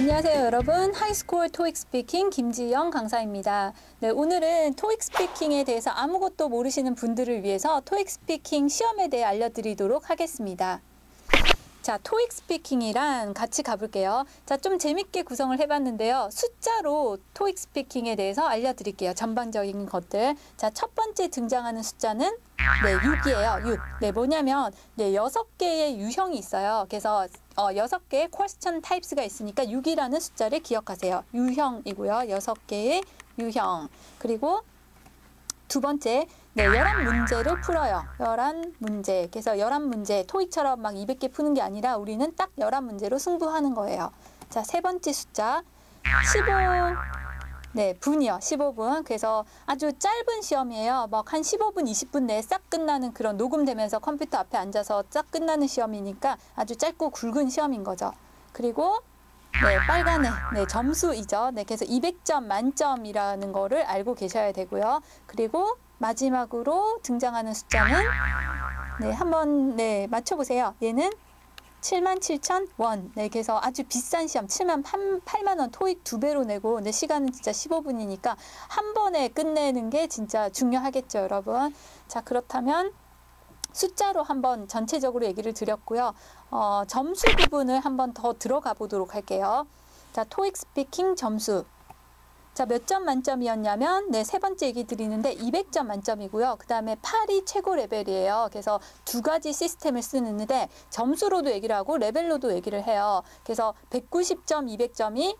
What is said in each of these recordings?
안녕하세요 여러분. 하이스쿨 토익 스피킹 김지영 강사입니다. 네, 오늘은 토익 스피킹에 대해서 아무것도 모르시는 분들을 위해서 토익 스피킹 시험에 대해 알려드리도록 하겠습니다. 자, 토익 스피킹이랑 같이 가볼게요. 자, 좀 재밌게 구성을 해봤는데요. 숫자로 토익 스피킹에 대해서 알려드릴게요. 전반적인 것들. 자, 첫 번째 등장하는 숫자는 6이에요. 6. 네, 뭐냐면 6개의 유형이 있어요. 그래서 6개의 question types가 있으니까 6이라는 숫자를 기억하세요. 유형이고요. 6개의 유형. 그리고 두 번째, 11문제를 풀어요. 11문제. 그래서 11문제, 토익처럼 막 200개 푸는 게 아니라 우리는 딱 11문제로 승부하는 거예요. 자, 세 번째 숫자, 15분이요. 15분. 그래서 아주 짧은 시험이에요. 막 한 15분, 20분 내에 싹 끝나는 그런 녹음되면서 컴퓨터 앞에 앉아서 싹 끝나는 시험이니까 아주 짧고 굵은 시험인 거죠. 그리고 빨간에 점수이죠. 그래서 200점 만점이라는 거를 알고 계셔야 되고요. 그리고 마지막으로 등장하는 숫자는 한번 맞춰보세요. 얘는 77,000원. 그래서 아주 비싼 시험 8만 원 토익 2배로 내고 시간은 진짜 15분이니까 한 번에 끝내는 게 진짜 중요하겠죠, 여러분. 자, 그렇다면 숫자로 한번 전체적으로 얘기를 드렸고요. 점수 부분을 한번 더 들어가 보도록 할게요. 자, 토익 스피킹 점수. 자, 몇 점 만점이었냐면 세 번째 얘기 드리는데 200점 만점이고요. 그 다음에 8이 최고 레벨이에요. 그래서 두 가지 시스템을 쓰는데 점수로도 얘기를 하고 레벨로도 얘기를 해요. 그래서 190점, 200점이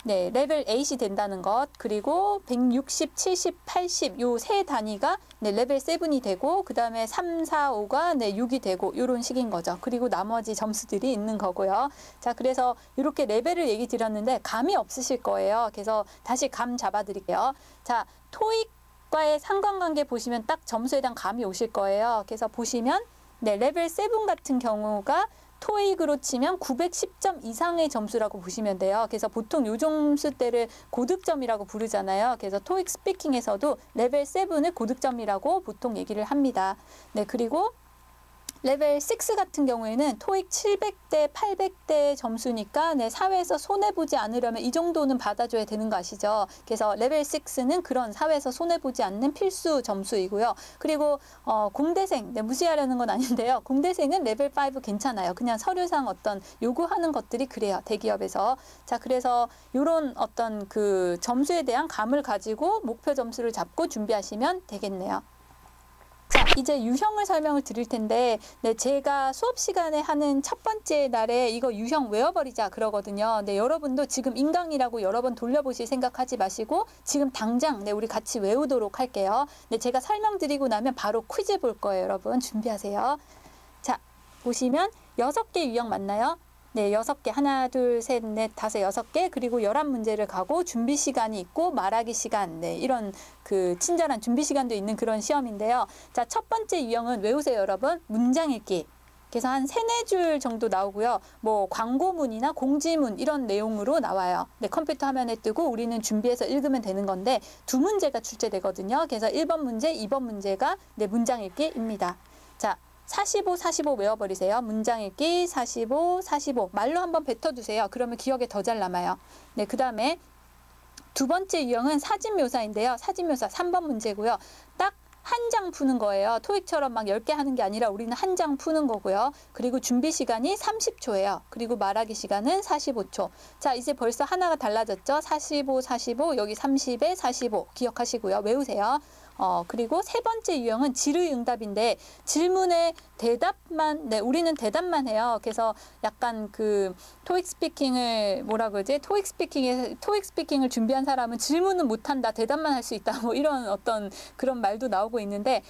레벨 8이 된다는 것, 그리고 160, 70, 80 요 세 단위가 레벨 7이 되고 그 다음에 3, 4, 5가 6이 되고 이런 식인 거죠. 그리고 나머지 점수들이 있는 거고요. 자, 그래서 이렇게 레벨을 얘기 드렸는데 감이 없으실 거예요. 그래서 다시 감 잡아 드릴게요. 자, 토익과의 상관관계 보시면 딱 점수에 대한 감이 오실 거예요. 그래서 보시면 레벨 7 같은 경우가 토익으로 치면 910점 이상의 점수라고 보시면 돼요. 그래서 보통 요 점수대를 고득점이라고 부르잖아요. 그래서 토익 스피킹에서도 레벨 7을 고득점이라고 보통 얘기를 합니다. 그리고 레벨 6 같은 경우에는 토익 700대, 800대 점수니까 사회에서 손해보지 않으려면 이 정도는 받아줘야 되는 거 아시죠? 그래서 레벨 6는 그런 사회에서 손해보지 않는 필수 점수이고요. 그리고 공대생, 무시하려는 건 아닌데요. 공대생은 레벨 5 괜찮아요. 그냥 서류상 어떤 요구하는 것들이 그래요. 대기업에서. 자, 그래서 이런 어떤 그 점수에 대한 감을 가지고 목표 점수를 잡고 준비하시면 되겠네요. 자, 이제 유형을 설명을 드릴 텐데 제가 수업 시간에 하는 첫 번째 날에 이거 유형 외워버리자 그러거든요. 여러분도 지금 인강이라고 여러 번 돌려보실 생각하지 마시고 지금 당장 우리 같이 외우도록 할게요. 제가 설명드리고 나면 바로 퀴즈 볼 거예요. 여러분 준비하세요. 자, 보시면 6개 유형 맞나요? 6개. 하나, 둘, 셋, 넷, 다섯, 6개. 그리고 11문제를 가고 준비 시간이 있고 말하기 시간. 이런 그 친절한 준비 시간도 있는 그런 시험인데요. 자, 첫 번째 유형은 외우세요, 여러분. 문장 읽기. 그래서 한 3-4줄 정도 나오고요. 뭐 광고문이나 공지문 이런 내용으로 나와요. 컴퓨터 화면에 뜨고 우리는 준비해서 읽으면 되는 건데 두 문제가 출제되거든요. 그래서 1번 문제, 2번 문제가 문장 읽기입니다. 자, 45, 45 외워버리세요. 문장 읽기 45, 45. 말로 한번 뱉어두세요. 그러면 기억에 더 잘 남아요. 그 다음에 두 번째 유형은 사진 묘사인데요. 사진 묘사 3번 문제고요. 딱 한 장 푸는 거예요. 토익처럼 막 10개 하는 게 아니라 우리는 한 장 푸는 거고요. 그리고 준비 시간이 30초예요. 그리고 말하기 시간은 45초. 자, 이제 벌써 하나가 달라졌죠. 45, 45, 여기 30에 45 기억하시고요. 외우세요. 그리고 세 번째 유형은 질의응답인데 질문에 대답만, 우리는 대답만 해요. 그래서 약간 그 토익 스피킹을 뭐라 그러지? 토익 스피킹을 준비한 사람은 질문은 못한다, 대답만 할 수 있다, 뭐 이런 어떤 그런 말도 나오고 있는데,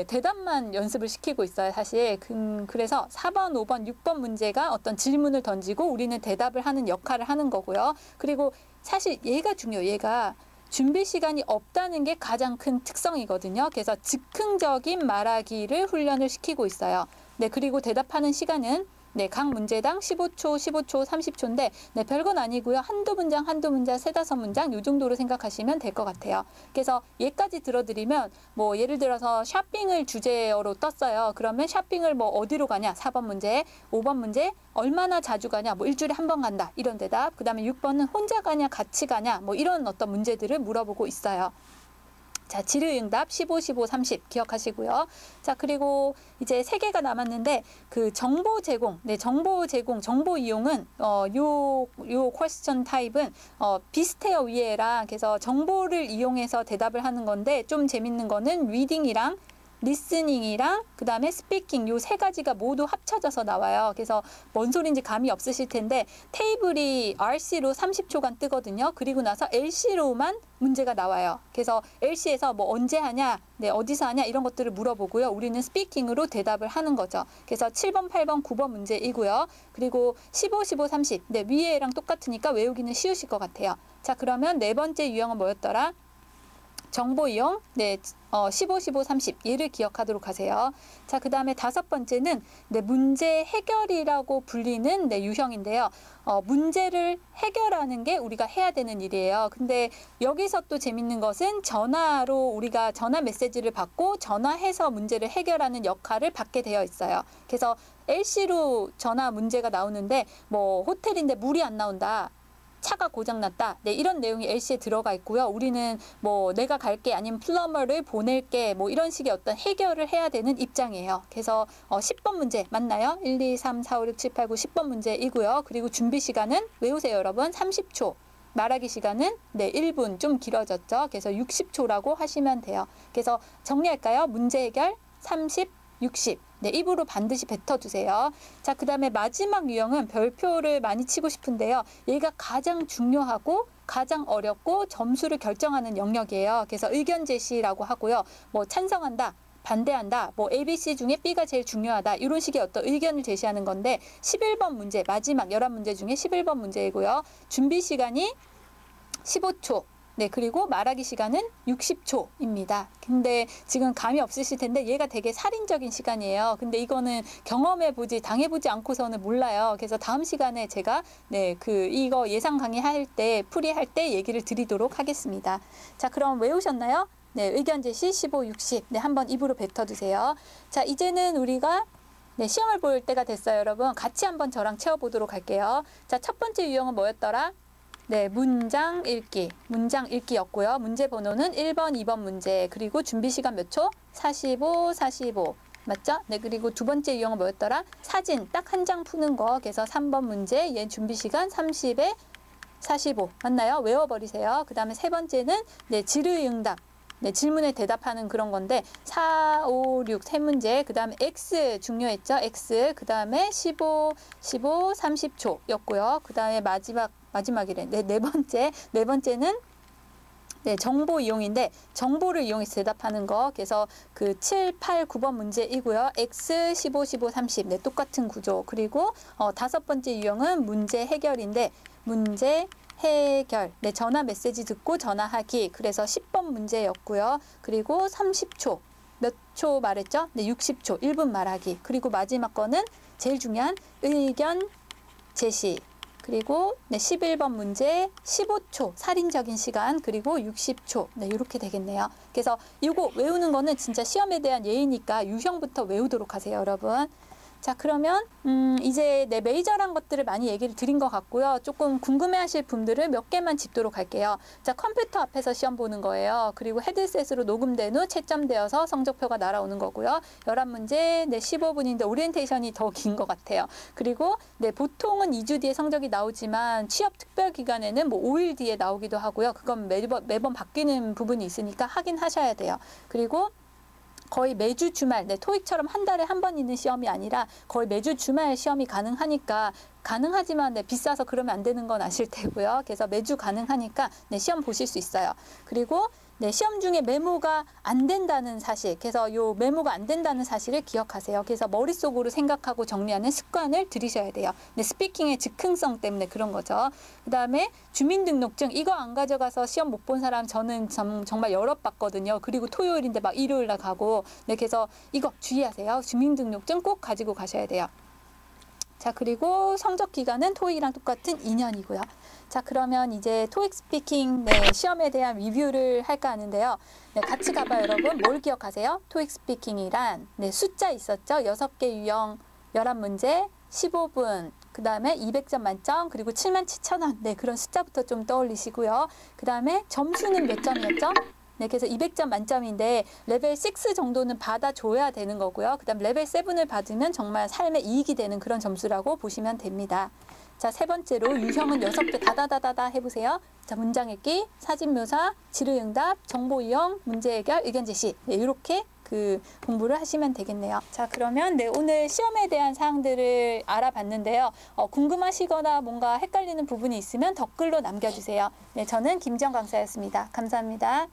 대답만 연습을 시키고 있어요, 사실. 그래서 4번, 5번, 6번 문제가 어떤 질문을 던지고 우리는 대답을 하는 역할을 하는 거고요. 그리고 사실 얘가 중요해요, 얘가. 준비 시간이 없다는 게 가장 큰 특성이거든요. 그래서 즉흥적인 말하기를 훈련을 시키고 있어요. 그리고 대답하는 시간은 네, 각 문제당 15초, 15초, 30초인데 네, 별건 아니고요. 한두 문장, 세다섯 문장 요 정도로 생각하시면 될 것 같아요. 그래서 예까지 들어드리면 뭐 예를 들어서 쇼핑을 주제어로 떴어요. 그러면 쇼핑을 뭐 어디로 가냐? 4번 문제, 5번 문제 얼마나 자주 가냐? 뭐 일주일에 한 번 간다. 이런 대답. 그다음에 6번은 혼자 가냐? 같이 가냐? 뭐 이런 어떤 문제들을 물어보고 있어요. 자, 질의응답 15, 15, 30 기억하시고요. 자, 그리고 이제 3개가 남았는데 그 정보 제공, 네, 정보 이용은 요 퀘스천 타입은 비슷해요, 위에랑. 그래서 정보를 이용해서 대답을 하는 건데 좀 재밌는 거는 리딩이랑 리스닝이랑 그다음에 스피킹 요 3가지가 모두 합쳐져서 나와요. 그래서 뭔 소리인지 감이 없으실 텐데 테이블이 RC로 30초간 뜨거든요. 그리고 나서 LC로만 문제가 나와요. 그래서 LC에서 뭐 언제 하냐, 네, 어디서 하냐 이런 것들을 물어보고요. 우리는 스피킹으로 대답을 하는 거죠. 그래서 7번, 8번, 9번 문제이고요. 그리고 15, 15, 30 네, 위에랑 똑같으니까 외우기는 쉬우실 것 같아요. 자, 그러면 4번째 유형은 뭐였더라? 정보 이용, 네, 15, 15, 30 얘를 기억하도록 하세요. 자, 그 다음에 5번째는 네, 문제 해결이라고 불리는 네, 유형인데요. 문제를 해결하는 게 우리가 해야 되는 일이에요. 근데 여기서 또 재밌는 것은 전화로 우리가 전화 메시지를 받고 전화해서 문제를 해결하는 역할을 받게 되어 있어요. 그래서 LC로 전화 문제가 나오는데 뭐 호텔인데 물이 안 나온다. 차가 고장났다. 네, 이런 내용이 LC에 들어가 있고요. 우리는 뭐 내가 갈게 아니면 플러머를 보낼게 뭐 이런 식의 어떤 해결을 해야 되는 입장이에요. 그래서 10번 문제 맞나요? 1, 2, 3, 4, 5, 6, 7, 8, 9, 10번 문제이고요. 그리고 준비 시간은 외우세요, 여러분. 30초. 말하기 시간은 네, 1분 좀 길어졌죠. 그래서 60초라고 하시면 돼요. 그래서 정리할까요? 문제 해결 30, 60. 네, 입으로 반드시 뱉어주세요. 자, 그 다음에 마지막 유형은 별표를 많이 치고 싶은데요. 얘가 가장 중요하고 가장 어렵고 점수를 결정하는 영역이에요. 그래서 의견 제시라고 하고요. 뭐 찬성한다, 반대한다, 뭐 ABC 중에 B가 제일 중요하다. 이런 식의 어떤 의견을 제시하는 건데 11번 문제, 마지막 11문제 중에 11번 문제이고요. 준비 시간이 15초. 네, 그리고 말하기 시간은 60초입니다. 근데 지금 감이 없으실 텐데 얘가 되게 살인적인 시간이에요. 근데 이거는 경험해보지, 당해보지 않고서는 몰라요. 그래서 다음 시간에 제가 네, 이거 예상 강의할 때, 풀이할 때 얘기를 드리도록 하겠습니다. 자, 그럼 외우셨나요? 네, 의견 제시 15, 60. 네, 한번 입으로 뱉어주세요. 자, 이제는 우리가 네, 시험을 볼 때가 됐어요, 여러분. 같이 한번 저랑 채워보도록 할게요. 자, 첫 번째 유형은 뭐였더라? 네, 문장 읽기였고요. 문제 번호는 1번, 2번 문제. 그리고 준비 시간 몇 초? 45, 45. 맞죠? 네, 그리고 두 번째 유형은 뭐였더라? 사진 딱 한 장 푸는 거. 그래서 3번 문제. 얘 준비 시간 30에 45. 맞나요? 외워버리세요. 그 다음에 세 번째는 네, 질의응답. 네, 질문에 대답하는 그런 건데 4, 5, 6 세 문제. 그 다음에 X 중요했죠? X. 그 다음에 15, 15, 30초였고요. 그 다음에 마지막이래. 네, 네 번째는 네, 정보 이용인데 정보를 이용해서 대답하는 거. 그래서 그 7, 8, 9번 문제이고요. X, 15, 15, 30. 네, 똑같은 구조. 그리고 5번째 유형은 문제 해결인데 문제 해결. 네, 전화 메시지 듣고 전화하기. 그래서 10번 문제였고요. 그리고 30초. 몇 초 말했죠? 네, 60초. 1분 말하기. 그리고 마지막 거는 제일 중요한 의견 제시. 그리고 네, 11번 문제 15초 살인적인 시간 그리고 60초 네, 이렇게 되겠네요. 그래서 이거 외우는 거는 진짜 시험에 대한 예의니까 유형부터 외우도록 하세요, 여러분. 자, 그러면 이제 네, 메이저란 것들을 많이 얘기를 드린 것 같고요. 조금 궁금해하실 분들을 몇 개만 짚도록 할게요. 자, 컴퓨터 앞에서 시험 보는 거예요. 그리고 헤드셋으로 녹음된 후 채점되어서 성적표가 날아오는 거고요. 11문제, 네, 15분인데 오리엔테이션이 더 긴 것 같아요. 그리고 네, 보통은 2주 뒤에 성적이 나오지만 취업 특별 기간에는 뭐 5일 뒤에 나오기도 하고요. 그건 매번 바뀌는 부분이 있으니까 확인하셔야 돼요. 그리고 거의 매주 주말, 네, 토익처럼 한 달에 한 번 있는 시험이 아니라 거의 매주 주말 시험이 가능하니까 가능하지만 네, 비싸서 그러면 안 되는 건 아실 테고요. 그래서 매주 가능하니까 네, 시험 보실 수 있어요. 그리고 네, 시험 중에 메모가 안 된다는 사실, 그래서 요 메모가 안 된다는 사실을 기억하세요. 그래서 머릿속으로 생각하고 정리하는 습관을 들이셔야 돼요. 네, 스피킹의 즉흥성 때문에 그런 거죠. 그 다음에 주민등록증, 이거 안 가져가서 시험 못 본 사람 저는 정말 여러 봤거든요. 그리고 토요일인데 막 일요일 날 가고, 네, 그래서 이거 주의하세요. 주민등록증 꼭 가지고 가셔야 돼요. 자, 그리고 성적 기간은 토익이랑 똑같은 2년이고요. 자, 그러면 이제 토익 스피킹 시험에 대한 리뷰를 할까 하는데요. 네, 같이 가봐요, 여러분. 뭘 기억하세요? 토익 스피킹이란 숫자 있었죠? 6개 유형, 11문제, 15분, 그 다음에 200점 만점, 그리고 77,000원. 네, 그런 숫자부터 좀 떠올리시고요. 그 다음에 점수는 몇 점이었죠? 네, 그래서 200점 만점인데 레벨 6 정도는 받아줘야 되는 거고요. 그 다음 레벨 7을 받으면 정말 삶에 이익이 되는 그런 점수라고 보시면 됩니다. 자, 세 번째로 유형은 6개 다다다다다 해보세요. 자, 문장 읽기, 사진 묘사, 질의응답, 정보 이용, 문제 해결, 의견 제시. 네, 이렇게 공부를 하시면 되겠네요. 자, 그러면 오늘 시험에 대한 사항들을 알아봤는데요. 궁금하시거나 뭔가 헷갈리는 부분이 있으면 댓글로 남겨주세요. 네, 저는 김지영 강사였습니다. 감사합니다.